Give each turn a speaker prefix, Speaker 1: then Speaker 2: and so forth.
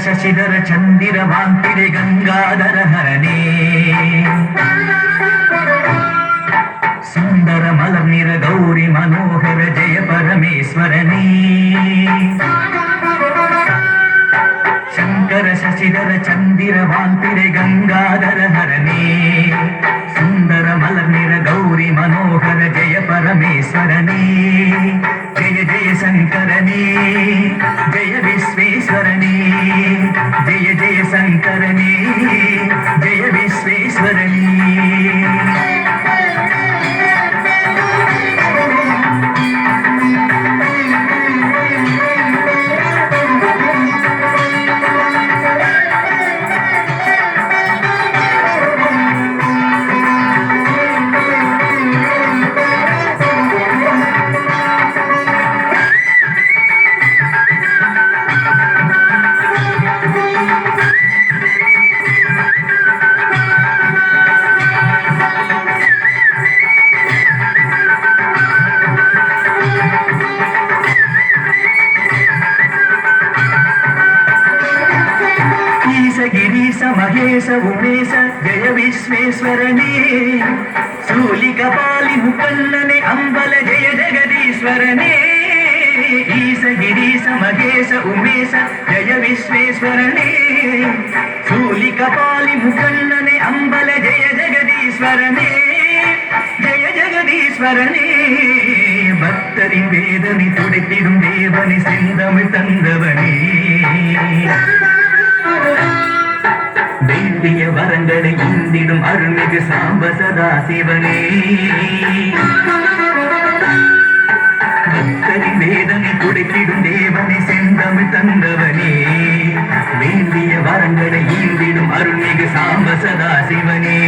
Speaker 1: ಶಶಿಧರ ಚಂದಿರ ವಾಂತಿರೆ ಗಂಗಾಧರ ಹರನೇ ಸುಂದರ ಮಲರ್ನಿರ ಗೌರಿ ಮನೋಹರ ಜಯ ಪರಮೇಶ್ವರನೇ ಶಂಕರ ಶಶಿಧರ ಚಂದಿರ ವಾಂತಿರೆ ಗಂಗಾಧರ ಹರನೇ ಸುಂದರ ಮಲರ್ನಿರ ಗೌರಿ ಮನೋಹರ ಜಯ ಪರಮೇಶ್ವರನೇ ಜಯ ಜಯ ಶಂಕರನೇ ಜಯ ವಿಶ್ವೇಶ್ವರನೇ ಜಯ ಜಯ ಶಂಕರನೇ ಜಯ ವಿಶ್ವೇಶ್ವರನೇ ಗಿರೀಶ ಮಹೇಶ ಉಮೇಶ ಜಯ ವಿಶ್ವೇಶ್ವರನೇ ಸೂಲಿಕ ಪಾಲಿ ಮುಕನ್ನನೆ ಅಂಬಲ ಜಯ ಜಗದೀಶ್ವರನೇ ಈಶ ಗಿರೀಶ ಮಹೇಶ ಉಮೇಶ ಜಯ ವಿಶ್ವೇಶ್ವರನೇ ಸೂಲಿಕ ಪಾಲಿ ಮುಕನ್ನನೆ ಅಂಬಲ ಜಯ ಜಗದೀಶ್ವರನೇ ஜய ஜெகதீஸ்வரனே பக்தரின் வேதனை துடைத்திடும் தேவனை செந்தமிழ் தந்தவனே வேண்டிய வரங்களை இந்திடும் அருள்மிகு சாம்ப சதா சிவனே பக்தரின் வேதனை துடைத்திடும் தேவனை செந்தமிழ் தந்தவனே வேண்டிய வரங்களை இந்திடும் அருள்மிகு சாம்ப சதா சிவனே